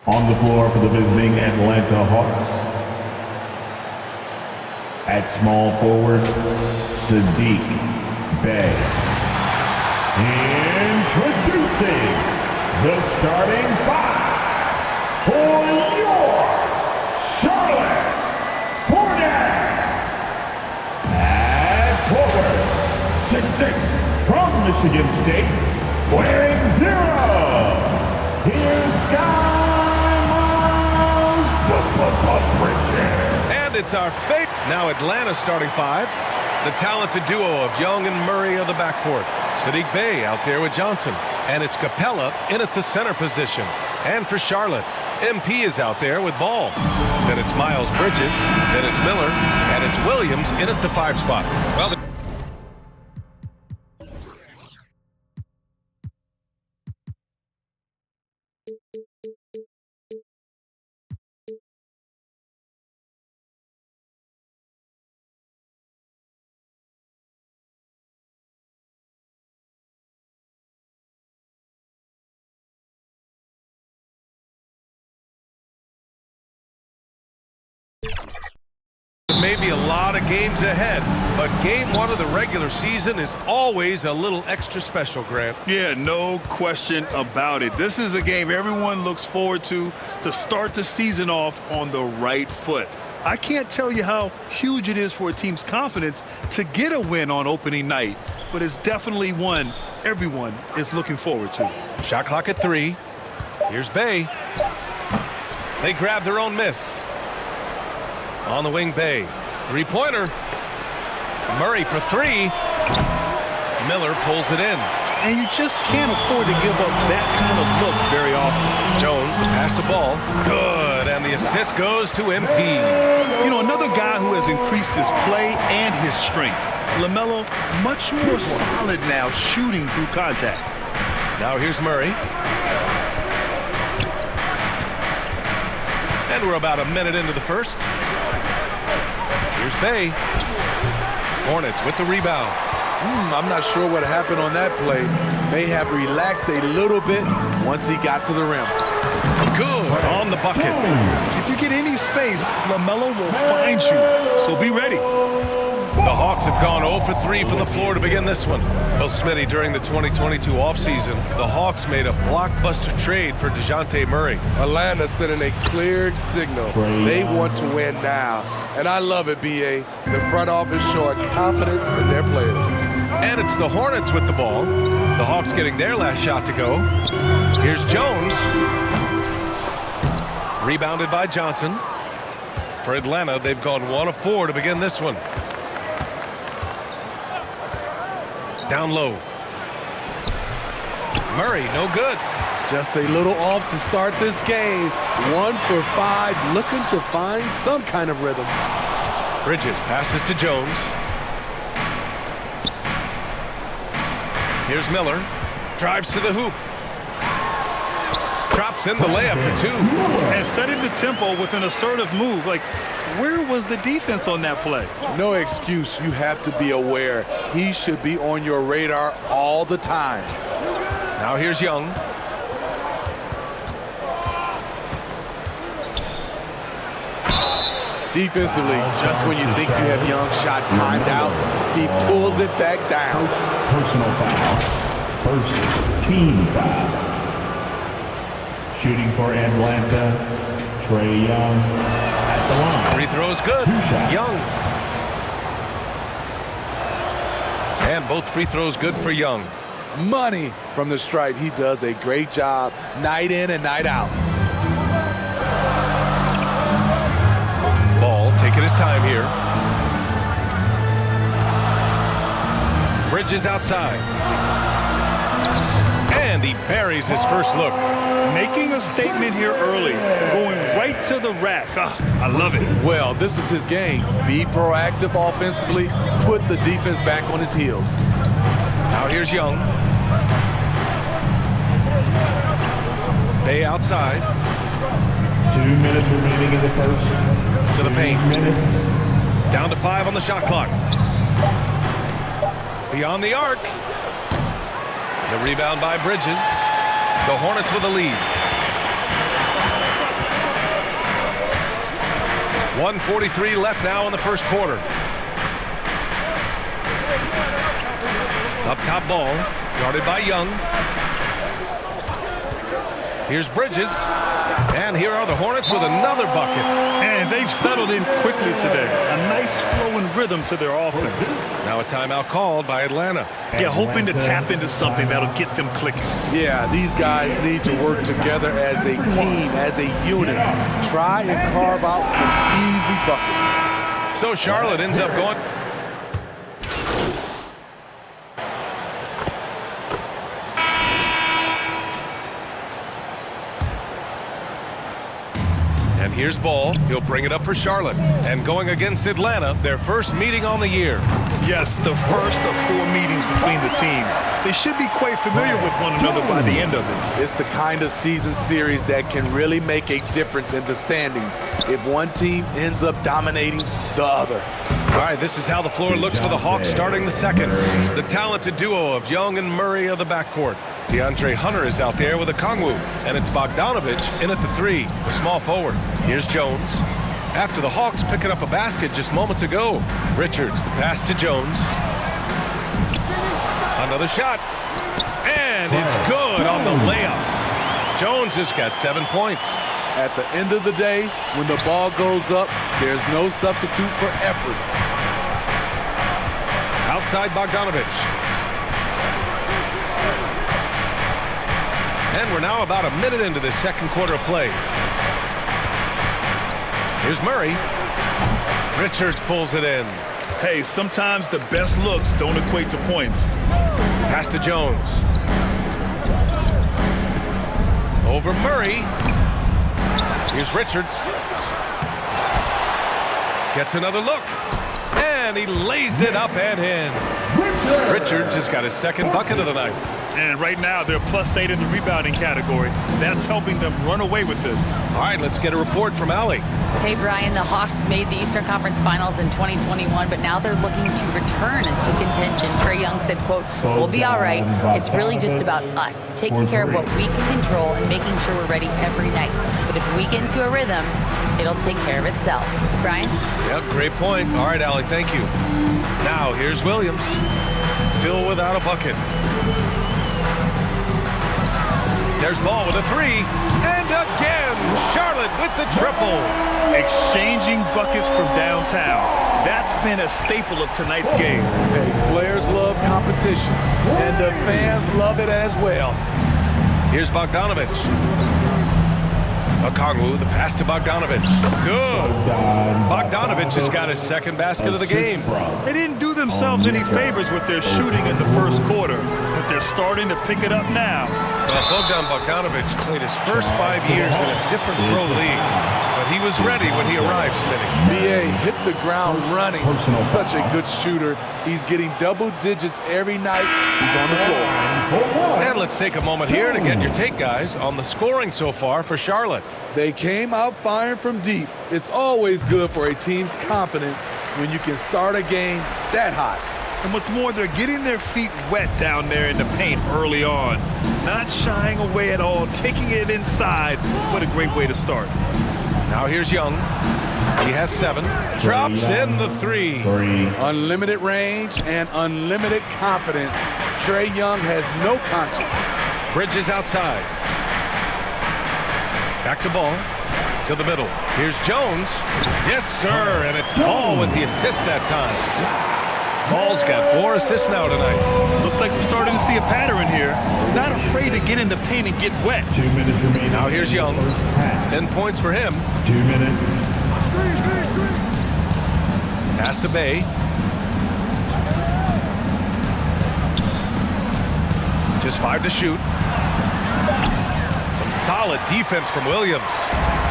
On the floor for the visiting Atlanta Hawks, at small forward, Sadiq Bey. Introducing the starting five for your Charlotte Hornets. At forward, 6'6", from Michigan State, wearing 0. Here's Sky. And it's our fate. Now Atlanta starting five. The talented duo of Young and Murray of the backcourt. Sadiq Bey out there with Johnson. And it's Capella in at the center position. And for Charlotte, MP is out there with Ball. Then it's Miles Bridges. Then it's Miller. And it's Williams in at the 5 spot. Well, maybe a lot of games ahead, but game 1 of the regular season is always a little extra special, Grant. Yeah, no question about it. This is a game everyone looks forward to start the season off on the right foot. I can't tell you how huge it is for a team's confidence to get a win on opening night, but it's definitely one everyone is looking forward to. Shot clock at 3. Here's Bey. They grab their own miss. On the wing, Bey. 3-pointer. Murray for 3. Miller pulls it in. And you just can't afford to give up that kind of look very often. Jones, the pass to Ball. Good, and the assist goes to MP. You know, another guy who has increased his play and his strength. LaMelo, much more solid now shooting through contact. Now here's Murray. And we're about a minute into the first. Here's Bey. Hornets with the rebound. I'm not sure what happened on that play. May have relaxed a little bit once he got to the rim. Good on the bucket. If you get any space, LaMelo will find you, so be ready. The Hawks have gone 0 for 3 from the floor to begin this one. Well, Smitty, during the 2022 offseason, the Hawks made a blockbuster trade for DeJounte Murray. Atlanta sending a clear signal. They want to win now. And I love it, B.A. The front office showing confidence in their players. And it's the Hornets with the ball. The Hawks getting their last shot to go. Here's Jones. Rebounded by Johnson. For Atlanta, they've gone 1 of 4 to begin this one. Down low. Murray, no good. Just a little off to start this game. 1 for 5, looking to find some kind of rhythm. Bridges passes to Jones. Here's Miller. Drives to the hoop. Drops in the layup for 2. And setting the tempo with an assertive move. Like, where was the defense on that play? No excuse. You have to be aware. He should be on your radar all the time. Now here's Young. Defensively, just when you think you have Young shot timed out, he pulls it back down. Personal foul. First team foul. Shooting for Atlanta, Trae Young at the line. Free throw is good. 2 shots. Young. And both free throws good for Young. Money from the stripe. He does a great job night in and night out. Ball taking his time here. Bridges outside. And he buries his first look. Making a statement here early. Going right to the rack. I love it. Well, this is his game. Be proactive offensively. Put the defense back on his heels. Now here's Young. Bey outside. 2 minutes remaining in the first. To the paint. 2 minutes. Down to 5 on the shot clock. Beyond the arc. The rebound by Bridges. The Hornets with a lead. 1:43 left now in the first quarter. Up top ball, guarded by Young. Here's Bridges. And here are the Hornets with another bucket. And they've settled in quickly today. A nice flowing rhythm to their offense. Now a timeout called by Atlanta. Yeah, hoping to tap into something that'll get them clicking. Yeah, these guys need to work together as a team, as a unit. Try and carve out some easy buckets. So Charlotte ends up going. And here's Ball. He'll bring it up for Charlotte. And going against Atlanta, their first meeting on the year. Yes, the first of 4 meetings between the teams. They should be quite familiar with one another by the end of it. It's the kind of season series that can really make a difference in the standings if one team ends up dominating the other. All right, this is how the floor looks for the Hawks starting the second. The talented duo of Young and Murray of the backcourt. DeAndre Hunter is out there with a Kongwu, and it's Bogdanovich in at the 3, the small forward. Here's Jones. After the Hawks picking up a basket just moments ago. Richards, the pass to Jones. Another shot. And it's good on the layup. Jones has got 7 points. At the end of the day, when the ball goes up, there's no substitute for effort. Outside Bogdanovich. And we're now about a minute into this second quarter of play. Here's Murray. Richards pulls it in. Hey, sometimes the best looks don't equate to points. Pass to Jones. Over Murray. Here's Richards. Gets another look. And he lays it up and in. Richards has got his second bucket of the night. And right now, they're +8 in the rebounding category. That's helping them run away with this. All right, let's get a report from Allie. Hey, Brian, the Hawks made the Eastern Conference Finals in 2021, but now they're looking to return to contention. Trae Young said, quote, "We'll be all right. It's really just about us, taking care of what we can control and making sure we're ready every night. But if we get into a rhythm, it'll take care of itself." Brian? Yep, great point. All right, Allie, thank you. Now, here's Williams. Still without a bucket. There's Ball with a 3. And again, Charlotte with the triple. Exchanging buckets from downtown. That's been a staple of tonight's game. Hey, players love competition, and the fans love it as well. Here's Bogdanovich. Okongwu, the pass to Bogdanovich. Good. Bogdanovich has got his second basket of the game. They didn't do themselves any favors with their shooting in the first quarter, but they're starting to pick it up now. Well, Bogdanovich played his first 5 years in a different pro league, but he was ready when he arrived, Smitty. B.A. hit the ground running. Such a good shooter. He's getting double digits every night he's on the floor. And let's take a moment here to get your take, guys, on the scoring so far for Charlotte. They came out firing from deep. It's always good for a team's confidence when you can start a game that hot. And what's more, they're getting their feet wet down there in the paint early on. Not shying away at all, taking it inside. What a great way to start. Now here's Young. He has 7. Drops in the 3. Unlimited range and unlimited confidence. Trae Young has no conscience. Bridges outside. Back to Ball. To the middle. Here's Jones. Yes, sir. And it's Ball with the assist that time. Ball's got 4 assists now tonight. Looks like we're starting to see a pattern here. Not afraid to get in the paint and get wet. 2 minutes remaining. Now here's Young. 10 points for him. 2 minutes. Pass to Bay. Just 5 to shoot. Some solid defense from Williams.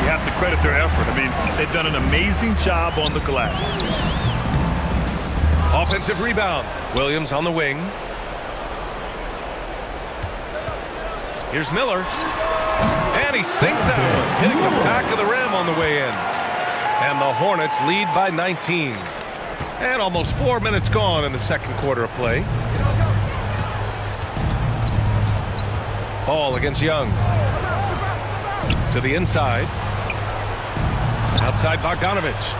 You have to credit their effort. I mean, they've done an amazing job on the glass. Offensive rebound. Williams on the wing. Here's Miller. And he sinks that one, hitting the back of the rim on the way in. And the Hornets lead by 19. And almost 4 minutes gone in the second quarter of play. Ball against Young. To the inside. Outside Bogdanovich.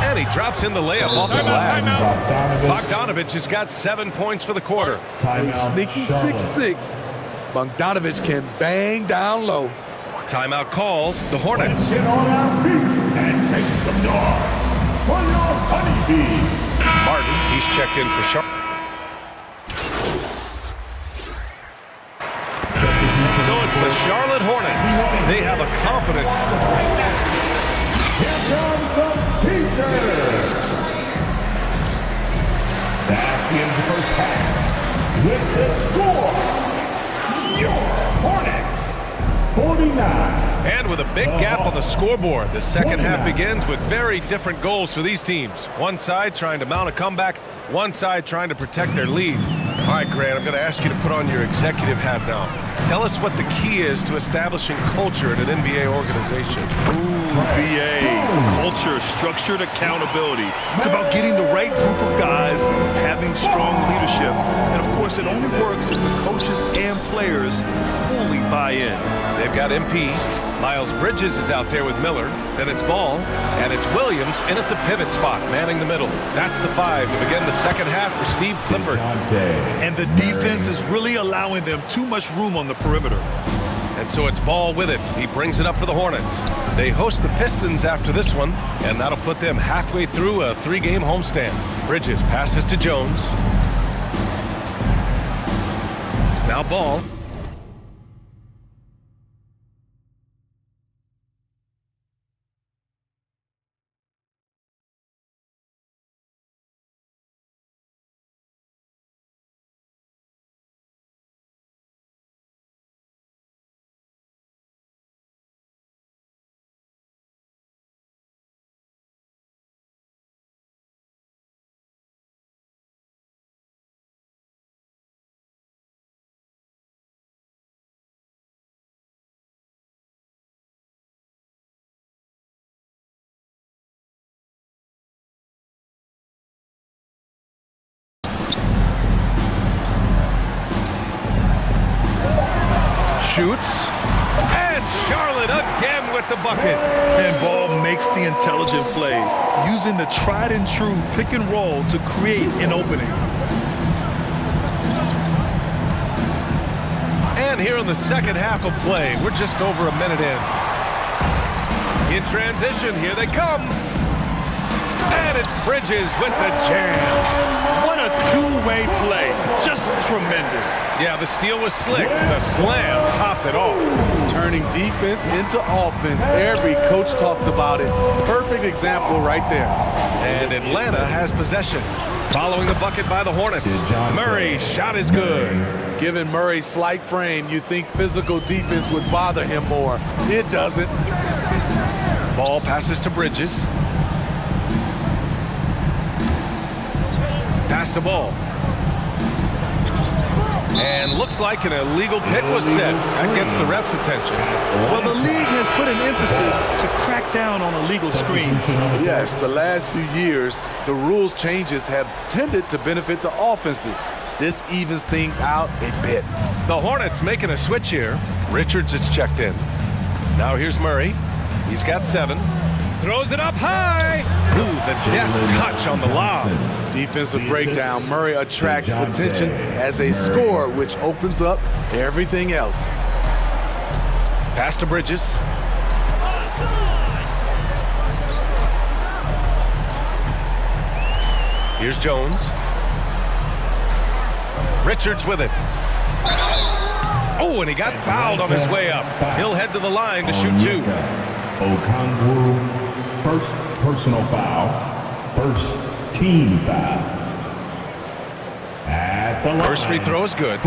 And he drops in the layup off the glass. Bogdanovich has got 7 points for the quarter. Timeout, Sneaky Charlotte. 6'6". Bogdanovich can bang down low. Timeout called. The Hornets. Get on our feet and make some noise for your honeybee. Martin, he's checked in for Charlotte. So it's the Charlotte Hornets. They have a confident. Here comes some teachers. That ends the first half. With the score, your Hornets, 49. And with a big gap on the scoreboard, the second half begins with very different goals for these teams. One side trying to mount a comeback, one side trying to protect their lead. All right, Grant, I'm going to ask you to put on your executive hat now. Tell us what the key is to establishing culture at an NBA organization. BA, culture, structured accountability. It's about getting the right group of guys, having strong leadership, and of course it only works if the coaches and players fully buy in. They've got MP. Miles Bridges is out there with Miller. Then it's Ball, and it's Williams in at the pivot spot, manning the middle. That's the 5 to begin the second half for Steve Clifford. And the defense is really allowing them too much room on the perimeter. And so it's Ball with it. He brings it up for the Hornets. They host the Pistons after this one, and that'll put them halfway through a 3-game homestand. Bridges passes to Jones. Now Ball. Shoots, and Charlotte again with the bucket. And Ball makes the intelligent play, using the tried and true pick and roll to create an opening. And here in the second half of play, we're just over a minute in. In transition, here they come. And it's Bridges with the jam. What a two-way play. Just tremendous. Yeah, the steal was slick. The slam topped it off. Turning defense into offense. Every coach talks about it. Perfect example right there. And Atlanta has possession. Following the bucket by the Hornets. Murray's shot is good. Given Murray's slight frame, you think physical defense would bother him more. It doesn't. Ball passes to Bridges. Pass to Ball. And looks like an illegal pick was set. That gets the ref's attention. Well, the league has put an emphasis to crack down on illegal screens. Yes, the last few years, the rules changes have tended to benefit the offenses. This evens things out a bit. The Hornets making a switch here. Richards is checked in. Now here's Murray. He's got 7. Throws it up high. Ooh, the deft touch on the lob. Defensive breakdown. Murray attracts attention as a scorer, which opens up everything else. Pass to Bridges. Here's Jones. Richards with it. Oh, and he got fouled on his way up. He'll head to the line to shoot 2. Okongwu, first personal foul, first team foul. At the line. First free throw is good.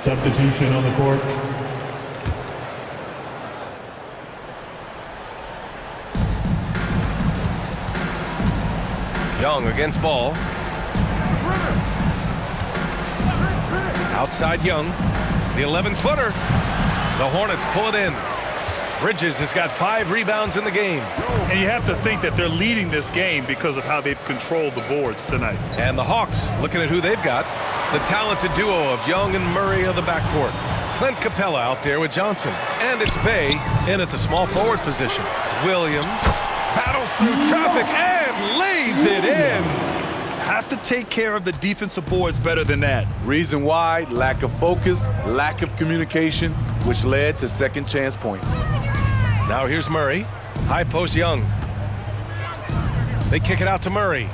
Substitution on the court. Young against Ball. Outside Young. The 11-footer. The Hornets pull it in. Bridges has got 5 rebounds in the game. And you have to think that they're leading this game because of how they've controlled the boards tonight. And the Hawks, looking at who they've got, the talented duo of Young and Murray of the backcourt. Clint Capella out there with Johnson. And it's Bay in at the small forward position. Williams battles through traffic and lays it in. Have to take care of the defensive boards better than that. Reason why, lack of focus, lack of communication, which led to second chance points. Now here's Murray. High post Young. They kick it out to Murray.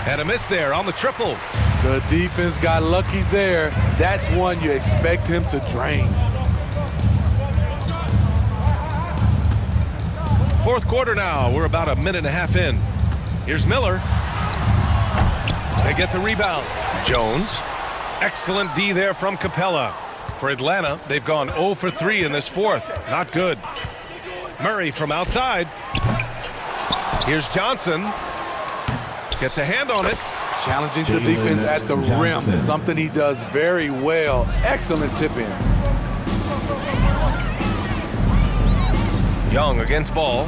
And a miss there on the triple. The defense got lucky there. That's one you expect him to drain. Fourth quarter now. We're about a minute and a half in. Here's Miller. They get the rebound. Jones. Excellent D there from Capella. For Atlanta, they've gone 0 for 3 in this fourth. Not good. Murray from outside. Here's Johnson. Gets a hand on it. Challenging the defense at the rim, something he does very well. Excellent tip in. Young against Ball.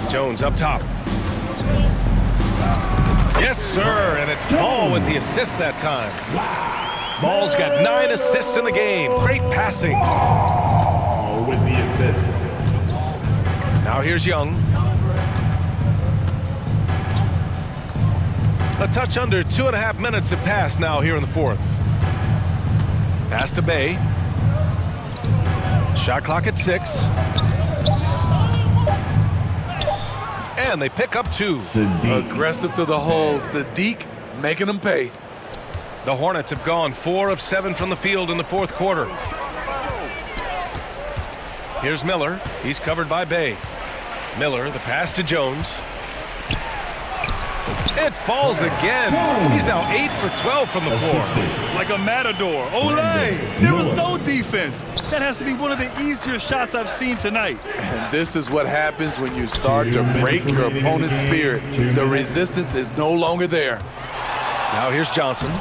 Jones up top. Yes, sir, and it's Ball with the assist that time. Ball's got 9 assists in the game. Great passing. With the assist. Now here's Young. A touch under 2.5 minutes have passed now here in the fourth. Pass to Bay. Shot clock at 6. And they pick up 2. Aggressive to the hole. Sadiq making them pay. The Hornets have gone 4 of 7 from the field in the fourth quarter. Here's Miller. He's covered by Bay. Miller, the pass to Jones. It falls again. He's now 8 for 12 from the floor. Like a matador. Olay! There was no defense. That has to be one of the easier shots I've seen tonight. And this is what happens when you start to break your opponent's spirit. The resistance is no longer there. Now here's Johnson.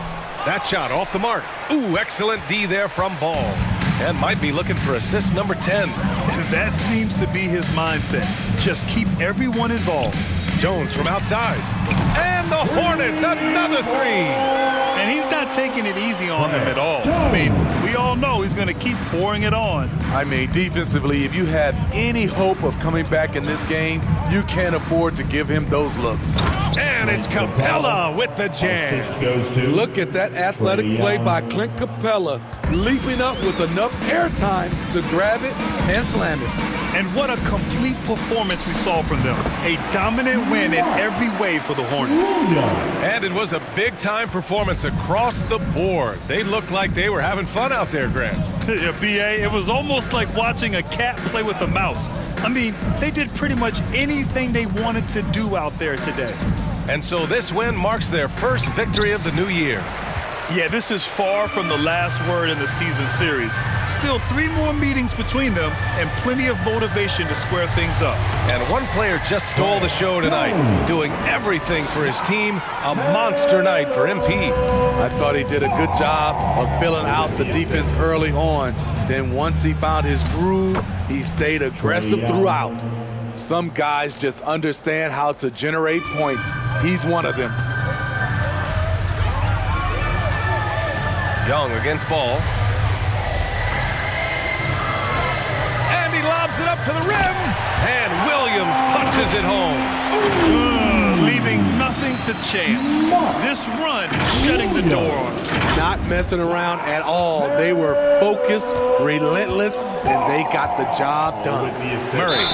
That shot off the mark. Ooh, excellent D there from Ball. And might be looking for assist number 10. That seems to be his mindset. Just keep everyone involved. Jones from outside. And the Hornets, another 3. And he's not taking it easy on them at all. I mean, we all know he's going to keep pouring it on. I mean, defensively, if you have any hope of coming back in this game, you can't afford to give him those looks. And it's Capella with the jam. Look at that athletic play by Clint Capella, leaping up with enough airtime to grab it and slam it. And what a complete performance we saw from them. A dominant win in every way for the Hornets. And it was a big-time performance across the board. They looked like they were having fun out there, Grant. Yeah, B.A., it was almost like watching a cat play with a mouse. I mean, they did pretty much anything they wanted to do out there today. And so this win marks their first victory of the new year. Yeah, this is far from the last word in the season series. Still 3 more meetings between them and plenty of motivation to square things up. And one player just stole the show tonight, doing everything for his team. A monster night for MP. I thought he did a good job of filling out the defense early on. Then once he found his groove, he stayed aggressive throughout. Some guys just understand how to generate points. He's one of them. Young against Ball. And he lobs it up to the rim. And Williams punches it home. Leaving nothing to chance. This run shutting the door on him. Not messing around at all. They were focused, relentless, and they got the job done. Murray.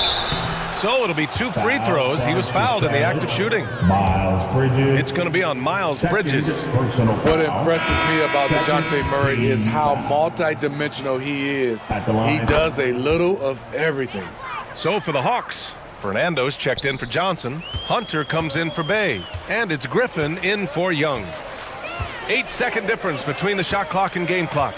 So it'll be 2 free throws. He was fouled in the act of shooting. Miles Bridges. It's going to be on Miles Bridges. What impresses me about DeJounte Murray is how multi-dimensional he is. He does a little of everything. So for the Hawks, Fernando's checked in for Johnson. Hunter comes in for Bay. And it's Griffin in for Young. 8-second difference between the shot clock and game clock.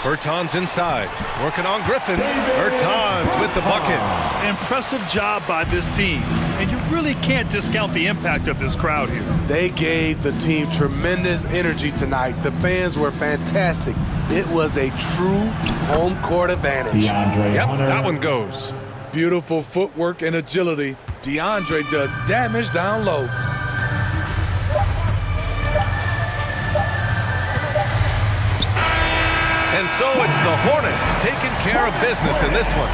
Bertans inside, working on Griffin. Bertans with the bucket. Impressive job by this team. And you really can't discount the impact of this crowd here. They gave the team tremendous energy tonight. The fans were fantastic. It was a true home court advantage. DeAndre Yep, Hunter. that one goes. Beautiful footwork and agility. DeAndre does damage down low. And so it's the Hornets taking care of business in this one.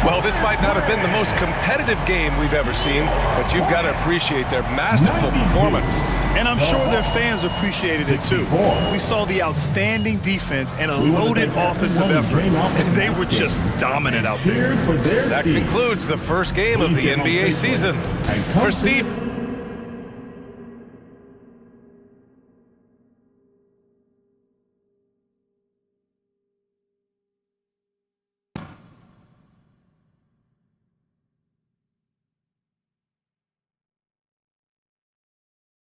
Well, this might not have been the most competitive game we've ever seen, but you've got to appreciate their masterful performance. And I'm sure their fans appreciated it too. We saw the outstanding defense and a loaded offensive effort, and they were just dominant out there. That concludes the first game of the NBA season. For Steve